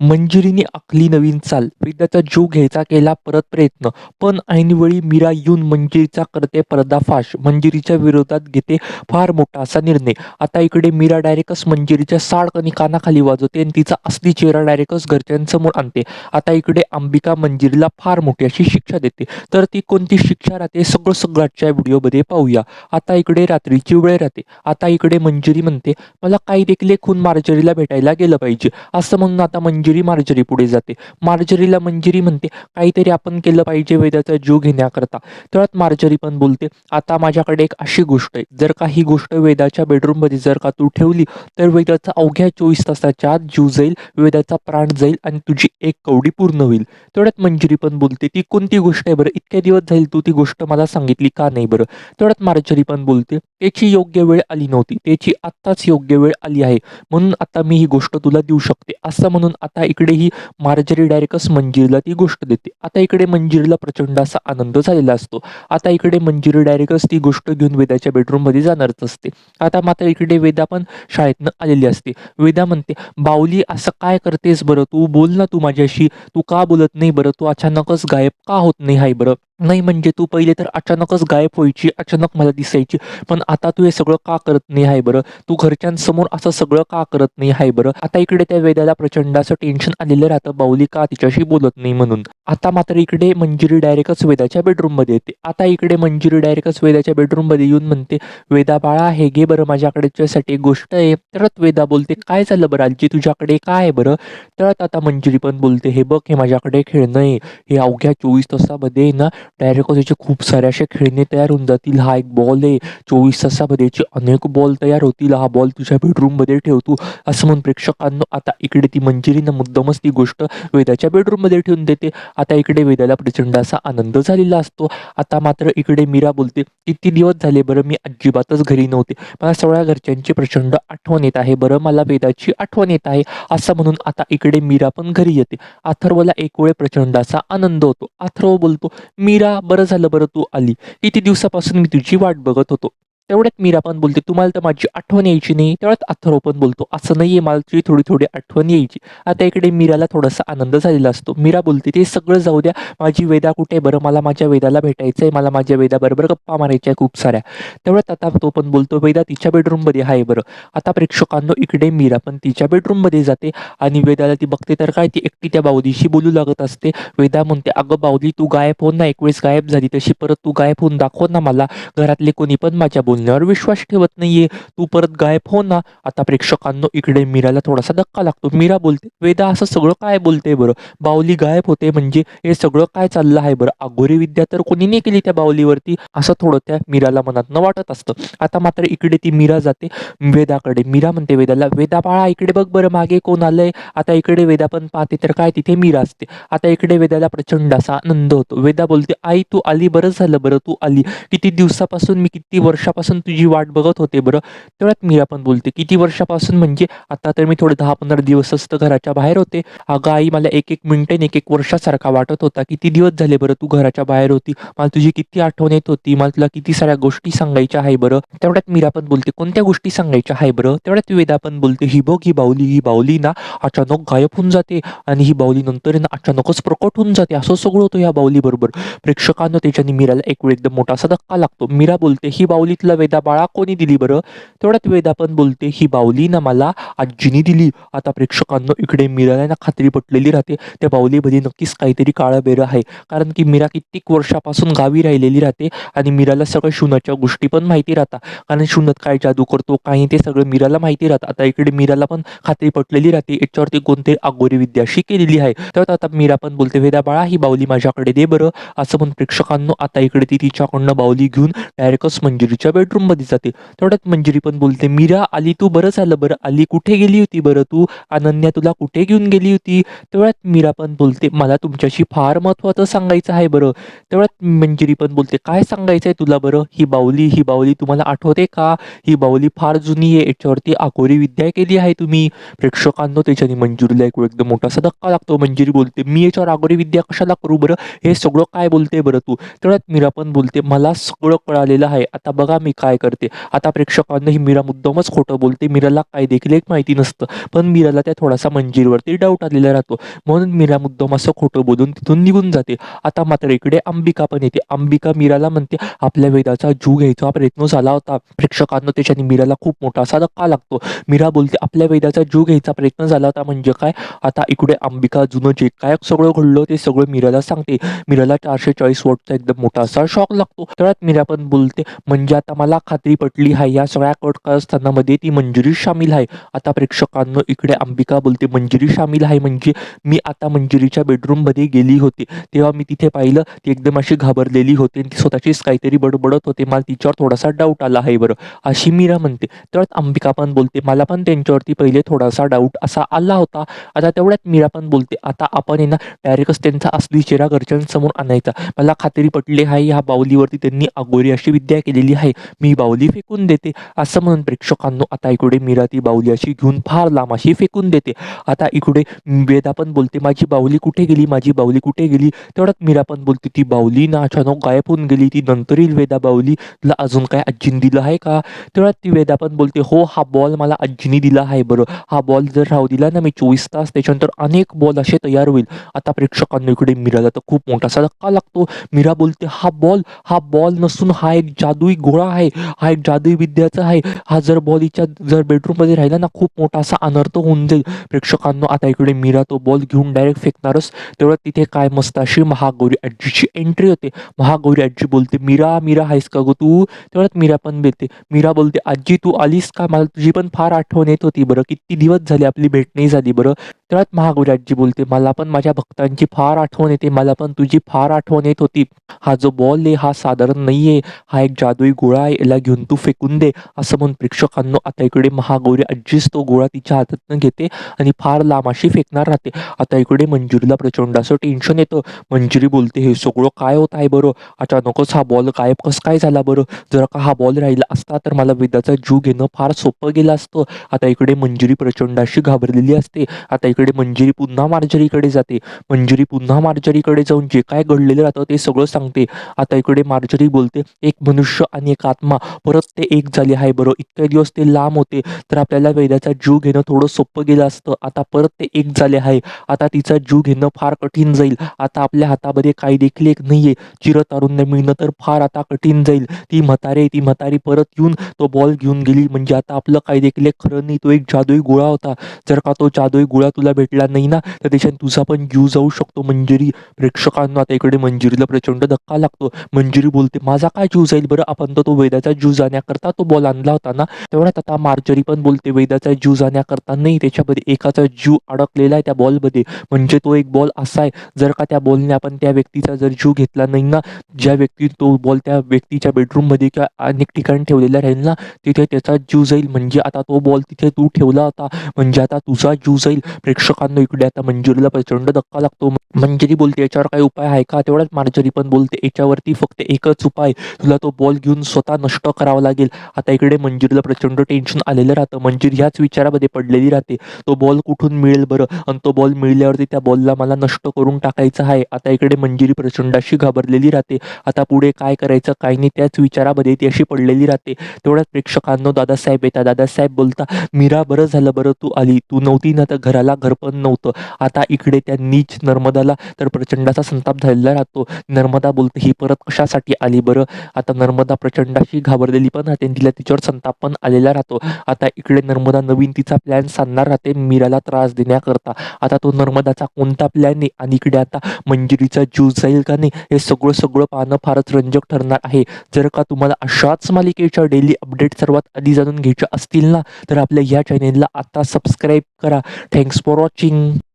मंजिरीने आखली नवीन चाल, वेदाचा जीव घ्यायचा केला परत प्रयत्न, पण ऐनवेळी मीरा येऊन मंजिरीचा करते पर्दाफाश. मंजिरीच्या विरोधात घेते फार मोठा असा निर्णय. आता इकडे मीरा डायरेक्टच मंजिरीच्या साडकणी कानाखाली वाजवते आणि तिचा असली चेहरा डायरेक्टच घरच्यांसमोर आणते. आता इकडे अंबिका मंजिरीला फार मोठी अशी शिक्षा देते. तर ती कोणती शिक्षा राहते सगळं सगळं आजच्या व्हिडिओमध्ये पाहूया. आता इकडे रात्रीची वेळ राहते. आता इकडे मंजिरी म्हणते, मला काही देखील खून मार्जरीला भेटायला गेलं पाहिजे. असं म्हणून आता मंजिरी मार्जरी पुढे जाते. मार्जरीला मंजिरी म्हणते, काहीतरी आपण केलं पाहिजे वेदाचा जीव घेण्याकरता. तेव्हाच मार्जरी पण बोलते, आता माझ्याकडे एक अशी गोष्ट आहे, जर का ही गोष्ट वेदाच्या बेडरूममध्ये जर का तू ठेवली तर वेदाचा अवघ्या 24 तासाच्या आत जीव जाईल, वेदाचा प्राण जाईल आणि तुझी एक कवडी पूर्ण होईल. तेवढ्यात मंजिरी पण बोलते, ती कोणती गोष्ट आहे बरं? इतक्या दिवस झाले तू ती गोष्ट मला सांगितली का नाही बरं? तेवढ्यात मार्जरी पण बोलते, त्याची योग्य वेळ आली नव्हती, त्याची आत्ताच योग्य वेळ आली आहे, म्हणून आता मी ही गोष्ट तुला देऊ शकते. असं म्हणून आता इकडे ही मार्जरी डायरेक्टच मंजिरीला ती गोष्ट देते. आता इकडे मंजिरीला प्रचंड असा आनंद झालेला असतो. आता इकडे मंजिरी डायरेक्टच ती गोष्ट घेऊन वेदाच्या बेडरूममध्ये जाणारच असते. आता मात्र इकडे वेदा पण शाळेतनं आलेली असते. वेदा म्हणते, बावली असं काय करतेस बरं तू? बोल ना तू माझ्याशी. तू का बोलत नाही बरं? तू अचानकच गायब का होत नाही हाय बरं? नाही म्हणजे तू पहिले तर अचानकच गायब व्हायची, अचानक मला दिसायची, पण आता तू हे सगळं का करत नाही आहे बरं? तू घरच्यांसमोर असं सगळं का करत नाही आहे बरं? आता इकडे त्या वेदाला प्रचंड असं टेन्शन आलेलं राहतं, बाहुली का तिच्याशी बोलत नाही म्हणून. आता मात्र इकडे मंजिरी डायरेक्टच वेदाच्या बेडरूममध्ये येते. आता इकडे मंजिरी डायरेक्टच वेदाच्या बेडरूममध्ये येऊन म्हणते, वेदा बाळा हे घे बरं, माझ्याकडे तुझ्यासाठी एक गोष्ट आहे. तर वेदा बोलते, काय झालं बरं आजी, तुझ्याकडे काय आहे बरं? तर आता मंजिरी पण बोलते, हे बघ, हे माझ्याकडे खेळणं आहे, हे अवघ्या 24 तासामध्ये ना डायरेक्ट त्याचे खूप सारे असे खेळणे तयार होऊन जातील. हा एक बॉल आहे, 24 तासामध्ये याचे अनेक बॉल तयार होतील, हा बॉल तुझ्या बेडरूममध्ये ठेव तू. असं म्हणून प्रेक्षकांनो आता इकडे ती मंजिरीनं मुद्दामच ती गोष्ट वेदाच्या बेडरूममध्ये ठेवून देते. आता इकडे वेदाला प्रचंड असा आनंद झालेला असतो. आता मात्र इकडे मीरा बोलते, किती दिवस झाले बरं मी अजिबातच घरी नव्हते, मला सगळ्या घरच्यांची प्रचंड आठवण येत आहे बरं, मला वेदाची आठवण येत आहे. असं म्हणून आता इकडे मीरा पण घरी येते. अथर्वला एक वेळ प्रचंड असा आनंद होतो. अथर्व बोलतो, मीरा बरं झालं बरं तू आली, किती दिवसापासून मी तुझी वाट बघत होतो. तेवढ्यात मीरा पण बोलते, तुम्हाला तर माझी आठवण यायची नाही. तेवढ्यात अथर्व पण बोलतो, असं नाहीये, मला तुझी थोडी थोडी आठवण यायची. आता इकडे मीराला थोडासा आनंद झालेला असतो. मीरा बोलते, ते सगळं जाऊ द्या, माझी वेदा कुठे बरं? मला माझ्या वेदाला भेटायचंय, मला माझ्या वेदाबरोबर गप्पा मारायच्या खूप साऱ्या. तेवढ्यात आता तो पण बोलतो, वेदा तिच्या बेडरूममध्ये आहे बरं. आता प्रेक्षकांनो इकडे मीरा पण तिच्या बेडरूममध्ये जाते आणि वेदाला ती बघते तर काय, ती एकटी त्या बावलीशी बोलू लागत असते. वेदा म्हणते, अगं बावली तू गायब हो ना, एक वेळेस गायब झाली तशी परत तू गायब होऊन दाखव ना मला. घरातले कोणी पण माझ्या बोलण्यावर विश्वास ठेवत नाहीये, तू परत गायब हो ना. आता प्रेक्षकांनो इकडे मीराला थोडासा धक्का लागतो. मीरा बोलते, वेदा असं सगळं काय बोलते बरं? बावली गायब होते म्हणजे हे सगळं काय चाललं आहे बरं? अघोरी विद्या तर कोणी नाही केली त्या बावलीवरती, असं थोडं त्या मीराला मनातनं वाटत असतं. आता मात्र इकडे ती मीरा जाते वेदाकडे. मीरा म्हणते वेदाला, वेदा बाळा इकडे बघ बरं, मागे कोण आलंय? आता इकडे वेदा पण पाहते तर काय, तिथे मीरा असते. आता इकडे वेदाला प्रचंड असा आनंद होतो. वेदा बोलते, आई तू आली, बरं झालं बरं तू आली, किती दिवसापासून मी, किती वर्षापासून तुझी वाट बघत होते बरं. तेवढ्यात मीरा पण बोलते, किती वर्षापासून म्हणजे? आता तर मी थोडे 10-15 दिवसच तर घराच्या बाहेर होते. अगं आई मला एक एक मिनिटं एक एक वर्षासारखा वाटत होता. किती दिवस झाले बरं तू घराच्या बाहेर होती, मला तुझी किती आठवण येत होती, मला तुला किती साऱ्या गोष्टी सांगायच्या आहे बरं. तेवढ्यात मीरा पण बोलते, कोणत्या गोष्टी सांगायच्या आहे बरं? तेवढ्यात वेदा पण बोलते, ही बघ ही बाहुली ना अचानक गायब होऊन जाते आणि ही बाहुली नंतर ना अचानकच प्रकट होऊन जाते, असं सगळं होतं या बाहुली बरोबर. प्रेक्षकांना त्याच्याने मीराला एक वेळ एकदम मोठा असा धक्का लागतो. मीरा बोलते, ही बाहुली तुला वेदा बाळा कोणी दिली बरं? तेवढ्यात वेदा पण बोलते, ही बाहुली ना मला आजीनी दिली. आता प्रेक्षकांना इकडे मीराला ना खात्री पटलेली राहते, त्या बाहुलीमध्ये नक्कीच काहीतरी काळं बेरं आहे. कारण की मीरा कित्येक वर्षापासून गावी राहिलेली राहते आणि मीराला सगळ्या शूनाच्या गोष्टी पण माहिती राहतात. कारण शूनत काय जादू करतो काही ते सगळं मीराला माहिती राहतं. आता इकडे मीराला पण खात्री पटलेली राहते, याच्यावरती कोणते अघोरी विद्या केलेली आहे. तर आता मीरा पण बोलते, वेदा बाळा ही बाहुली माझ्याकडे दे बरं. असं म्हणून प्रेक्षकांनो आता इकडे ती तिच्याकडनं बाहुली घेऊन डायरेक्टच मंजिरीच्या बेडरूम मध्ये जाते. तेवढ्यात मंजिरी पण बोलते, मीरा आली तू, बरं झालं बरं आली, कुठे गेली होती बरं तू? अनन्या तुला कुठे घेऊन गेली होती? तेवढ्यात मीरा पण बोलते, मला तुमच्याशी फार महत्त्वाचं सांगायचं आहे बरं. तेवढ्यात मंजिरी पण बोलते, काय सांगायचंय तुला बरं? ही बाहुली तुम्हाला आठवते का? ही बाहुली फार जुनी आहे, याच्यावरती अघोरी विद्या केली आहे तुम्ही. प्रेक्षकांनो त्याच्याने मंजिरीला एक एकदम मोठासा धक्का लागतो. मंजिरी बोलते, मी याच्यावर अघोरी विद्या कशाला करू बरं? हे सगळं काय बोलते बरं तू? तेवढ्यात मीरा पण बोलते, मला सगळं कळालेलं आहे. आता बघा मी काय करते. आता प्रेक्षकांना ही मीरा मुद्दामच खोटं बोलते. मीराला काही देखील एक माहिती नसतं. पण मीराला त्या थोडासा मंजिरीवरती डाऊट आलेला राहतो. म्हणून मीरा मुद्दाम असं खोटं बोलून तिथून निघून जाते. आता मात्र इकडे अंबिका पण येते. अंबिका मीराला म्हणते, आपल्या वेदाचा जीव घ्यायचा प्रयत्न झाला होता. प्रेक्षकांना त्याच्याने मीराला खूप मोठा असा धक्का लागतो. मीरा बोलते, आपल्या वेदाचा जीव घ्यायचा प्रयत्न झाला होता म्हणजे काय? आता इकडे अंबिका जुनं जे काय सगळं घडलं ते सगळं मीराला सांगते. मीराला 440 वॉटचा एकदम मोठा असा शॉक लागतो. तेवढ्यात मीरा पण बोलते, म्हणजे आता मला खात्री पटली आहे या सगळ्या कटकारस्थानामध्ये ती मंजिरी शामिल आहे. आता प्रेक्षकांना इकडे अंबिका बोलते, मंजिरी शामिल आहे म्हणजे? मी आता मंजिरीच्या बेडरूममध्ये गेली होती, तेव्हा मी तिथे पाहिलं ती एकदम अशी घाबरलेली होती आणि ती स्वतःचीच काहीतरी बडबडत होते. मला तिच्यावर थोडासा डाऊट आला आहे बरं, अशी मीरा म्हणते. तेवढ्यात अंबिका पण बोलते, मला पण त्यांच्यावरती पहिले थोडासा डाऊट असा आला होता. आता तेवढ्यात मीरा पण बोलते, आता आपण आहे ना डायरेक्टच त्यांचा असली चेहरा घरच्यांसमोर आणायचा. मला खात्री पटली आहे ह्या बाहुलीवरती त्यांनी अघोरी अशी विद्या केलेली आहे. मी बाहुली फेकून देते, असं म्हणून प्रेक्षकांनो आता इकडे मीरा ती बाहुली अशी घेऊन फार लांब अशी फेकून देते. आता इकडे वेदा पण बोलते, माझी बाहुली कुठे गेली, माझी बाहुली कुठे गेली? तेवढ्यात मीरा पण बोलते, ती बाहुली ना अचानक गायब होऊन गेली. ती नंतर येईल वेदा बाहुली, तुला अजून काय आजीने दिलं आहे का? तेवढ्यात ती वेदा पण बोलते, हो हा बॉल मला आजीने दिला आहे बरं. हा बॉल जर राहू दिला ना मी 24 तास, त्याच्यानंतर अनेक बॉल असे तयार होईल. आता प्रेक्षकांना इकडे मीराला तर खूप मोठासा धक्का लागतो. मीरा बोलते, हा बॉल नसून हा एक जादुई गोळा आहे, हा एक जादुई विद्याचा आहे. हा जर बॉल हिच्या जर बेडरूममध्ये राहिला ना खूप मोठा असा अनर्थ होऊन जाईल. प्रेक्षकांना आता इकडे मीरा तो बॉल घेऊन डायरेक्ट फेकणारच. तेवढ्यात तिथे काय मस्त अशी महागौरी आजीची एंट्री होते. महागौरी आजी बोलते, मीरा मीरा आहेस का गो तू? तेवढ्यात मीरा पण बोलते, मीरा बोलते, आजी तू आलीस का? मला तुझी पण फार आठवण येत होती बरं, किती दिवस झाले आपली भेट नाही झाली बरं. तेवढ्यात महागौरी आजी बोलते, मला पण माझ्या भक्तांची फार आठवण येते, मला पण तुझी फार आठवण येत होती. हा जो बॉल आहे हा साधारण नाहीये, हा एक जादुई गोळा आहे, याला घेऊन तू फेकून दे, असं म्हणून प्रेक्षकांनो आता इकडे महागौरी आजीच तो गोळा तिच्या हातातून घेते आणि फार लांब अशी फेकणार राहते. आता इकडे मंजिरीला प्रचंड असं टेन्शन येतं. मंजिरी बोलते, हे सगळं काय होत आहे बरं? अचानकच हा बॉल गायब कसं काय झाला बरं? जर का हा बॉल राहिला असता तर मला वेदाचा जीव घेणं फार सोपं गेलं असतं. आता इकडे मंजिरी प्रचंड अशी घाबरलेली असते. आता इकडे मंजिरी पुन्हा मार्जरीकडे जाते. मंजिरी पुन्हा मार्जरीकडे जाऊन जे काय घडलेलं राहतं ते सगळं सांगते. आता इकडे मार्जरी बोलते, एक मनुष्य आणि एक आत्मा परत ते एक झाले आहे बरं. इतके दिवस ते लांब होते तर आपल्याला वेदाचा जीव घेणं थोडं सोपं गेलं असतं. आता परत ते एक झाले आहे. आता तिचा जीव घेणं फार कठीण जाईल. आता आपल्या हातामध्ये काही देखील एक नाहीये. चिरतारुण्य मिळणं तर फार आता कठीण जाईल. ती म्हातारी परत येऊन तो बॉल घेऊन गेली म्हणजे आता आपलं काही देखील एक खरं नाही. तो एक जादुई गोळा होता. जर का तो जादुई गोळा तुला भेटला नाही ना तर त्याच्याने तुझा पण जीव जाऊ शकतो. मंजिरी प्रेक्षकांना आता इकडे मंजिरीला प्रचंड धक्का लागतो. मंजिरी बोलते, माझा काय जीव जाईल बरं? आपण तर तो वेदाचा जीव जाण्याकरता तो बॉल आणला होता ना. तेवढ्यात आता मार्जरी पण बोलते, वेदाचा जीव जाण्याकरता नाही, त्याच्यामध्ये एकाचा जीव अडकलेला आहे त्या बॉलमध्ये. म्हणजे तो एक बॉल असा आहे, जर का त्या बॉलने आपण त्या व्यक्तीचा जर जीव घेतला नाही ना, ज्या व्यक्ती तो बॉल त्या व्यक्तीच्या बेडरूममध्ये किंवा अनेक ठिकाणी ठेवलेला राहील ना, तिथे त्याचा जीव जाईल. म्हणजे आता तो बॉल तिथे तू ठेवला होता म्हणजे आता तुझा जीव जाईल. प्रेक्षकांना इकडे आता मंजिरीला प्रचंड धक्का लागतो. मंजिरी बोलते, याच्यावर काही उपाय आहे का? तेवढ्याच मार्जरी पण बोलते, याच्यावरती फक्त एकच उपाय, तुला तो बॉल घेऊन स्वतः नष्ट करावा लागेल. आता इकडे मंजिरीला प्रचंड टेन्शन आलेलं राहतं. मंजिरी ह्याच विचारामध्ये पडलेली राहते, तो बॉल कुठून मिळेल बरं? आणि तो बॉल मिळाल्यावरती त्या बॉलला मला नष्ट करून टाकायचं आहे. आता इकडे मंजिरी प्रचंड अशी घाबरलेली राहते. आता पुढे काय करायचं काय नाही त्याच विचारामध्ये ती अशी पडलेली राहते. तेवढ्याच प्रेक्षकांना दादासाहेब येतात. दादासाहेब बोलता, मीरा बरं झालं बरं तू आली, तू नव्हती ना तर घराला घर पण नव्हतं. आता इकडे त्या नीच नर्मदाला तर प्रचंडाचा संताप झालेला राहतो. नर्मदा बोलते, ही परत कशासाठी आली बरं? आता नर्मदा प्रचंड अशी घाबरलेली पण राहते, तिला तिच्यावर संताप पण आलेला राहतो. आता इकडे नर्मदा नवीन तिचा प्लॅन सांगणार राहते मीराला त्रास देण्याकरता. आता तो नर्मदाचा कोणता प्लॅन आहे आणि इकडे आता मंजिरीचा जीव जाईल का नाही हे सगळं पाहणं फारच रंजक ठरणार आहे. जर का तुम्हाला अशाच मालिकेच्या डेली अपडेट सर्वात आधी जाणून घ्यायच्या असतील ना तर आपल्या या चॅनेलला आता सबस्क्राईब करा. Thanks for watching.